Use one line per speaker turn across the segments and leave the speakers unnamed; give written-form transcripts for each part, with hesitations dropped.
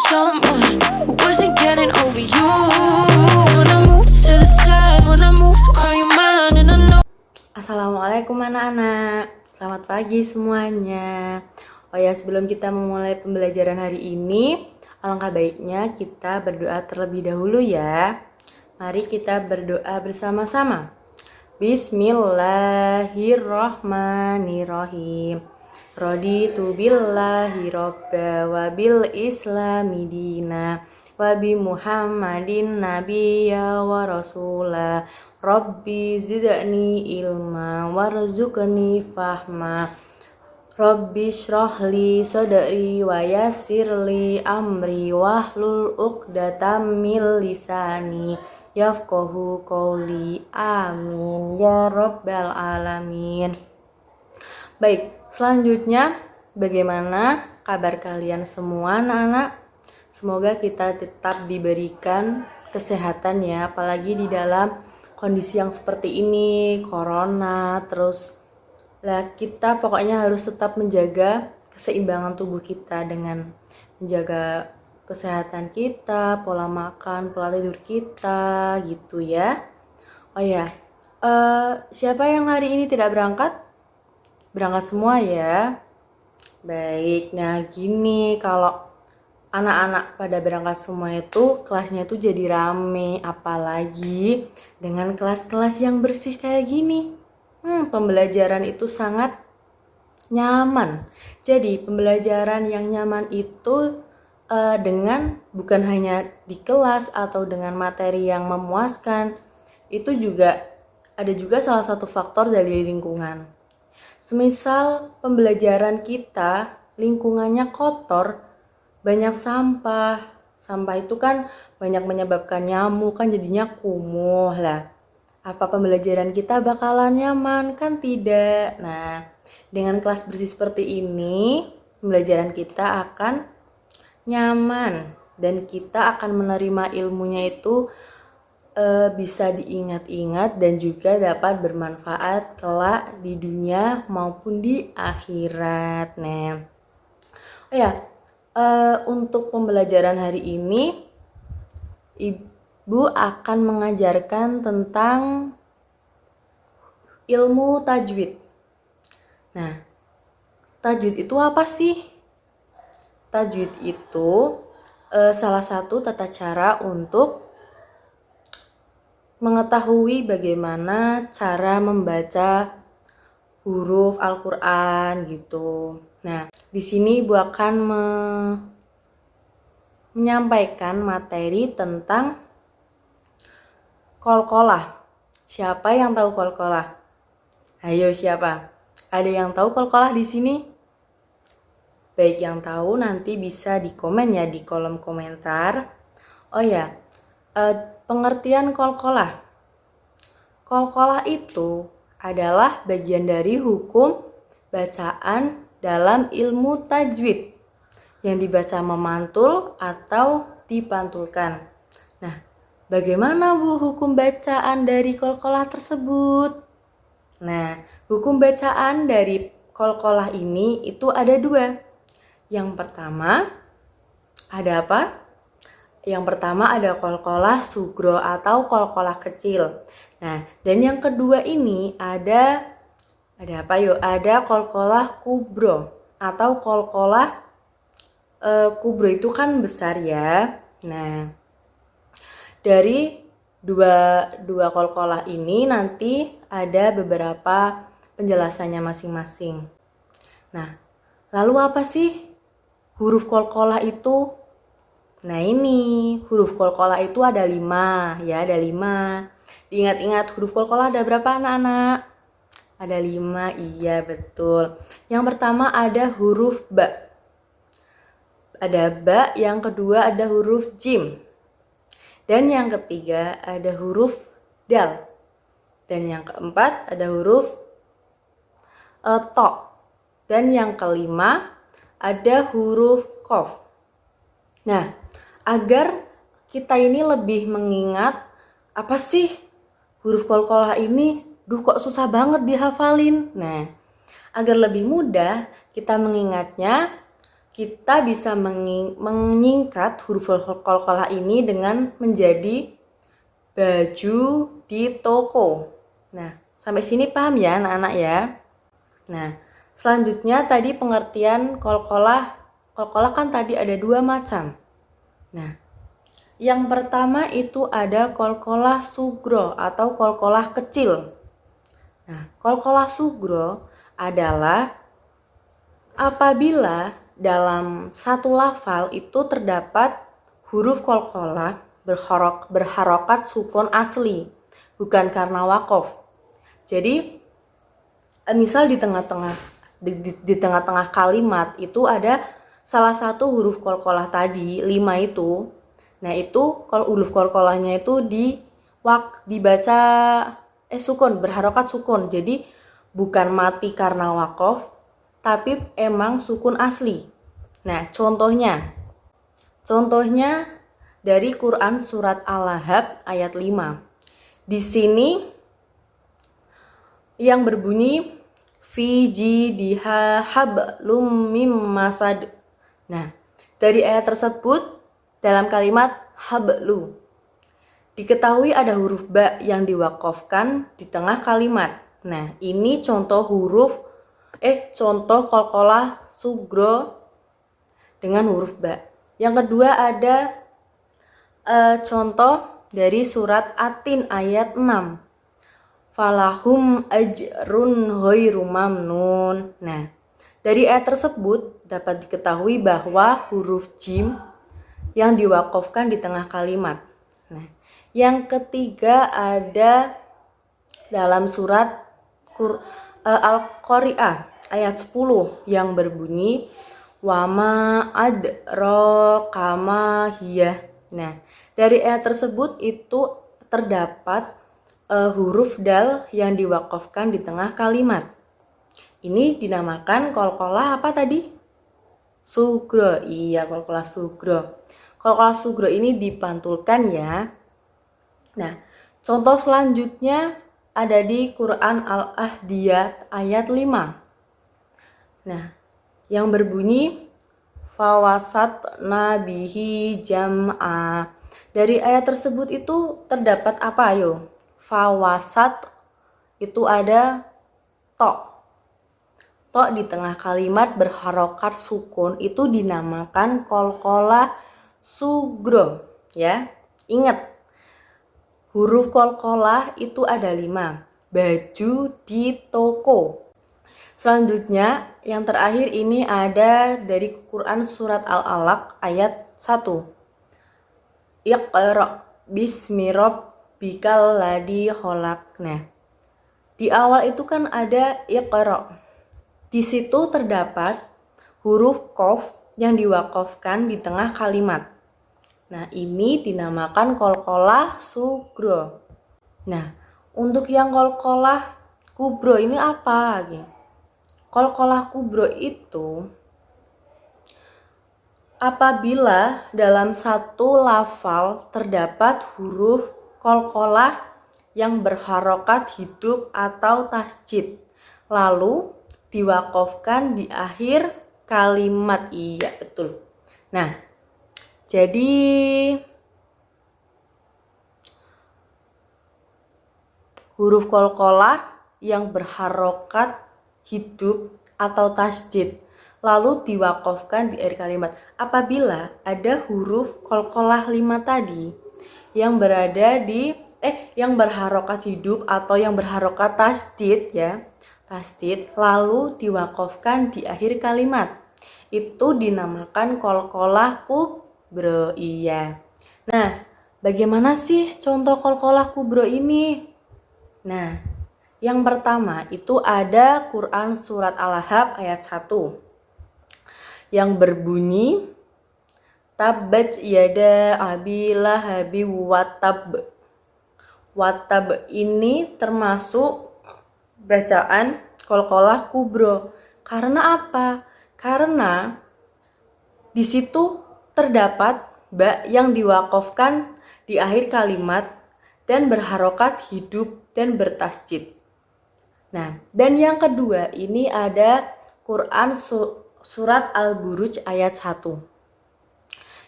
someone who wasn't getting over you. When I move to the side, when I move, are you mine? And I know.
Assalamualaikum anak-anak, selamat pagi semuanya. Oh ya, sebelum kita memulai pembelajaran hari ini, alangkah baiknya kita berdoa terlebih dahulu ya. Mari kita berdoa bersama-sama. Bismillahirrahmanirrahim. Raditu billahi robba wa bil islami dina wa bi muhammadin nabiyya wa rasula. Rabbi zidni ilma warzuqni fahma. Rabbi shrahli sadri wa yassirli amri wahlul uqdatam min lisani yafqahu qawli. Amin ya rabbal alamin. Baik, selanjutnya bagaimana kabar kalian semua anak-anak? Semoga kita tetap diberikan kesehatan ya, apalagi di dalam kondisi yang seperti ini, corona, terus lah kita pokoknya harus tetap menjaga keseimbangan tubuh kita dengan menjaga kesehatan kita, pola makan, pola tidur kita, gitu ya. Oh ya, siapa yang hari ini tidak berangkat? Berangkat semua ya. Baik, nah gini, kalau anak-anak pada berangkat semua itu kelasnya itu jadi rame, apalagi dengan kelas-kelas yang bersih kayak gini. Pembelajaran itu sangat nyaman. Jadi pembelajaran yang nyaman itu dengan bukan hanya di kelas atau dengan materi yang memuaskan, itu juga ada juga salah satu faktor dari lingkungan. Semisal pembelajaran kita lingkungannya kotor, banyak sampah itu kan banyak menyebabkan nyamuk, kan jadinya kumuh lah. Apa pembelajaran kita bakalan nyaman? Kan tidak. Nah, dengan kelas bersih seperti ini, pembelajaran kita akan nyaman dan kita akan menerima ilmunya itu bisa diingat-ingat dan juga dapat bermanfaat kelak di dunia maupun di akhirat. Nah, oh ya, untuk pembelajaran hari ini Ibu akan mengajarkan tentang ilmu tajwid. Nah, tajwid itu apa sih? Tajwid itu salah satu tata cara untuk mengetahui bagaimana cara membaca huruf Al-Qur'an gitu. Nah, di sini Ibu akan menyampaikan materi tentang qalqalah. Siapa yang tahu qalqalah? Ayo siapa? Ada yang tahu qalqalah di sini? Baik, yang tahu nanti bisa di komen ya di kolom komentar. Oh ya, pengertian qalqalah. Qalqalah itu adalah bagian dari hukum bacaan dalam ilmu tajwid yang dibaca memantul atau dipantulkan. Nah, bagaimana Bu hukum bacaan dari qalqalah tersebut? Nah, hukum bacaan dari qalqalah ini itu ada dua. Yang pertama, ada apa? Yang pertama ada qalqalah sugro atau qalqalah kecil. Nah, dan yang kedua ini ada apa yuk? Ada qalqalah kubro atau qalqalah kubro itu kan besar ya. Nah, dari dua qalqalah ini nanti ada beberapa penjelasannya masing-masing. Nah, lalu apa sih huruf qalqalah itu? Nah, ini huruf qalqalah itu ada 5 ya, ada 5. Diingat-ingat huruf qalqalah ada berapa anak-anak? Ada 5, iya betul. Yang pertama ada huruf ba. Ada ba, yang kedua ada huruf jim. Dan yang ketiga ada huruf dal. Dan yang keempat ada huruf to. Dan yang kelima ada huruf qaf. Nah, agar kita ini lebih mengingat apa sih huruf qalqalah ini, kok susah banget dihafalin. Nah, agar lebih mudah kita mengingatnya, kita bisa menyingkat huruf qalqalah ini dengan menjadi baju di toko. Nah, sampai sini paham ya anak-anak ya? Nah, selanjutnya tadi pengertian qalqalah. Qalqalah kan tadi ada 2 macam. Nah, yang pertama itu ada qalqalah sugro atau qalqalah kecil. Nah, qalqalah sugro adalah apabila dalam satu lafal itu terdapat huruf qalqalah berharokat sukun asli, bukan karena wakof. Jadi, misal di tengah-tengah kalimat itu ada salah satu huruf qalqalah tadi, 5 itu. Nah, itu kalau huruf qalqalahnya itu dibaca sukun, berharokat sukun. Jadi bukan mati karena wakof, tapi emang sukun asli. Nah, contohnya dari Quran surat Al-Lahab ayat 5. Di sini yang berbunyi fi jidha hablum mim masad. Nah, dari ayat tersebut dalam kalimat hablu diketahui ada huruf ba yang diwakofkan di tengah kalimat. Nah, ini contoh qalqalah sugro dengan huruf ba. Yang kedua ada contoh dari surat At-Tin ayat 6. Falahum ajrun ghairu mamnun. Nah, dari ayat tersebut dapat diketahui bahwa huruf jim yang diwakofkan di tengah kalimat. Nah, yang ketiga ada dalam surat Al-Qari'ah ayat 10 yang berbunyi wama adraka ma hiya. Nah, dari ayat tersebut itu terdapat huruf dal yang diwakofkan di tengah kalimat. Ini dinamakan qalqalah apa tadi? Sugro. Iya, qalqalah sugro. Qalqalah sugro ini dipantulkan ya. Nah, contoh selanjutnya ada di Quran Al-Ahdiyat ayat 5. Nah, yang berbunyi fawasat nabihi jam'a. Dari ayat tersebut itu terdapat apa ayo? Fawasat itu ada to. To di tengah kalimat berharokat sukun itu dinamakan qalqalah sugro ya. Ingat, huruf qalqalah itu ada 5. Baju di toko. Selanjutnya, yang terakhir ini ada dari Quran surat Al-Alaq ayat 1. Iqra bismi rabbikal ladzi khalaq. Nah, di awal itu kan ada iqra. Di situ terdapat huruf qaf yang diwakofkan di tengah kalimat. Nah, ini dinamakan qalqalah sugro. Nah, untuk yang qalqalah kubro ini apa? Qalqalah kubro itu apabila dalam satu lafal terdapat huruf qalqalah yang berharokat hidup atau tasjid, lalu diwakofkan di akhir kalimat. Iya, betul. Nah, jadi huruf qalqalah yang berharokat hidup atau tasjid lalu diwakofkan di akhir kalimat. Apabila ada huruf qalqalah 5 tadi yang berada di yang berharokat hidup atau yang berharokat tasdid ya, tasdid lalu diwakofkan di akhir kalimat, itu dinamakan qalqalah kubro. Iya. Nah, bagaimana sih contoh qalqalah kubro ini? Nah, yang pertama itu ada Quran surat Al-Lahab ayat 1 yang berbunyi tabbat yada abi lahabin watab. Watab ini termasuk bacaan qalqalah kubro. Karena apa? Karena di situ terdapat ba yang diwakofkan di akhir kalimat dan berharokat hidup dan bertasjid. Nah, dan yang kedua ini ada Quran surat Al-Buruj ayat 1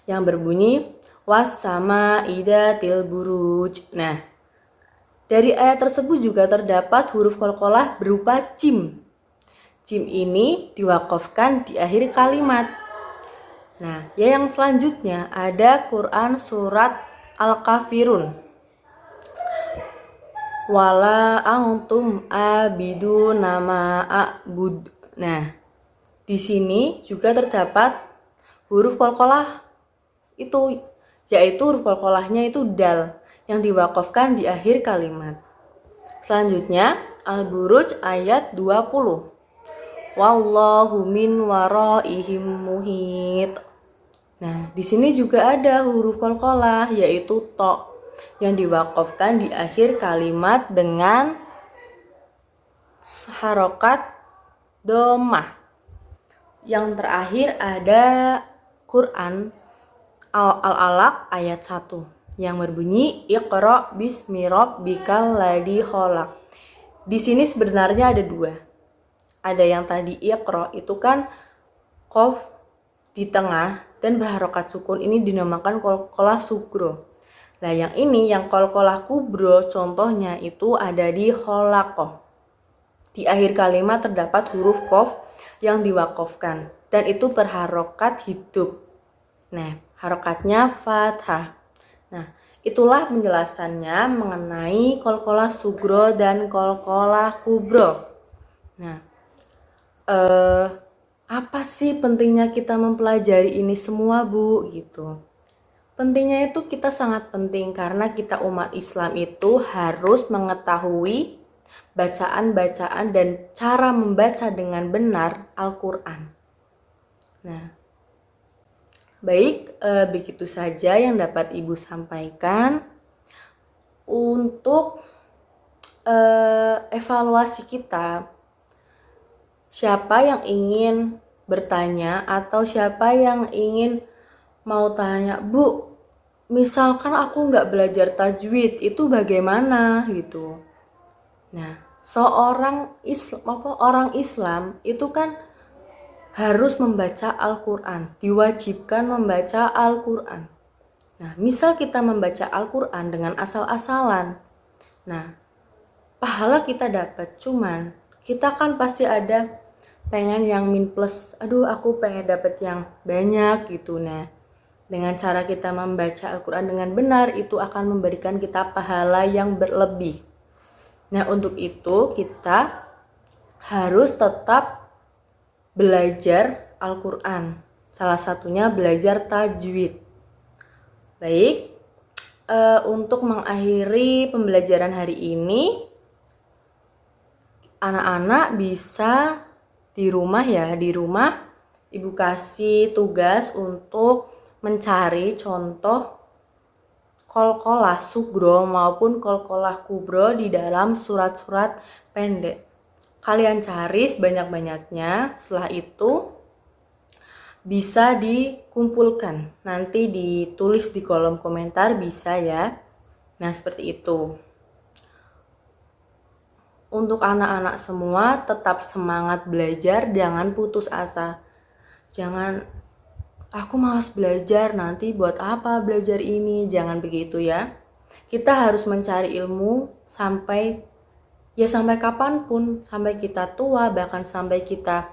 yang berbunyi was-sama'i dzatil buruj. Nah, dari ayat tersebut juga terdapat huruf qalqalah berupa jim. Jim ini diwakafkan di akhir kalimat. Nah, yang selanjutnya ada Quran surat Al-Kafirun. Wala antum abiduna ma a'bud. Nah, di sini juga terdapat huruf qalqalah itu, yaitu huruf qalqalahnya itu dal yang diwakafkan di akhir kalimat. Selanjutnya Al-Buruj ayat 20. Wallahu min waraihim muhit. Nah, di sini juga ada huruf qalqalah yaitu to yang diwakafkan di akhir kalimat dengan harokat dhammah. Yang terakhir ada Quran Al-Alaq ayat 1 yang berbunyi Iqra bismi rabbikal ladzi khalaq. Di sini sebenarnya ada dua. Ada yang tadi Iqra itu kan qaf di tengah dan berharokat sukun, ini dinamakan qalqalah sugro. Nah, yang ini yang qalqalah kubro contohnya itu ada di khalaqah. Di akhir kalimat terdapat huruf qaf yang diwakafkan dan itu berharokat hidup. Nah, harokatnya fathah. Nah, itulah penjelasannya mengenai qalqalah sugro dan qalqalah kubro. Nah, apa sih pentingnya kita mempelajari ini semua, Bu? Gitu. Pentingnya itu kita sangat penting karena kita umat Islam itu harus mengetahui bacaan-bacaan dan cara membaca dengan benar Al-Quran. Nah, baik, begitu saja yang dapat Ibu sampaikan. Untuk evaluasi kita, siapa yang ingin bertanya atau siapa yang ingin mau tanya, Bu, misalkan aku nggak belajar tajwid, itu bagaimana gitu. Nah, orang Islam itu kan harus membaca Al-Quran, diwajibkan membaca Al-Quran. Nah, misal kita membaca Al-Quran dengan asal-asalan, nah, pahala kita dapat, cuman kita kan pasti ada pengen yang min plus, aduh aku pengen dapat yang banyak gitu. Nah, dengan cara kita membaca Al-Quran dengan benar, itu akan memberikan kita pahala yang berlebih. Nah, untuk itu kita harus tetap belajar Al-Quran. Salah satunya belajar tajwid. Baik, untuk mengakhiri pembelajaran hari ini, anak-anak bisa di rumah Ibu kasih tugas untuk mencari contoh qalqalah sugro maupun qalqalah kubro di dalam surat-surat pendek. Kalian cari sebanyak-banyaknya, setelah itu bisa dikumpulkan. Nanti ditulis di kolom komentar bisa ya. Nah, seperti itu. Untuk anak-anak semua tetap semangat belajar, jangan putus asa. Jangan, aku malas belajar, nanti buat apa belajar ini, jangan begitu ya. Kita harus mencari ilmu sampai kapanpun, sampai kita tua, bahkan sampai kita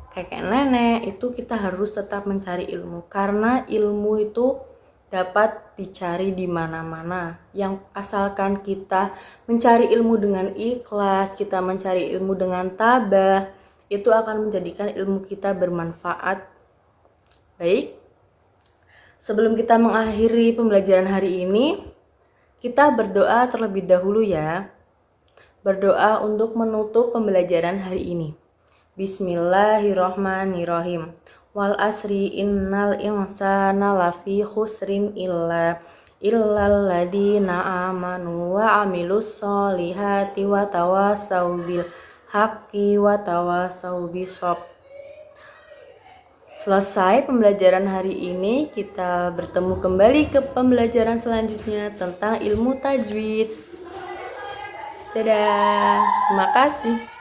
kakek nenek, itu kita harus tetap mencari ilmu. Karena ilmu itu dapat dicari di mana-mana. Yang asalkan kita mencari ilmu dengan ikhlas, kita mencari ilmu dengan tabah, itu akan menjadikan ilmu kita bermanfaat. Baik, sebelum kita mengakhiri pembelajaran hari ini, kita berdoa terlebih dahulu ya. Berdoa untuk menutup pembelajaran hari ini. Bismillahirrahmanirrahim. Wal asri innal insana lafi khusrin illal ladina amanu wa amilus solihati wa tawasaw bil haqqi wa tawasaw bisabr. Selesai pembelajaran hari ini, kita bertemu kembali ke pembelajaran selanjutnya tentang ilmu tajwid. Dadah, terima kasih.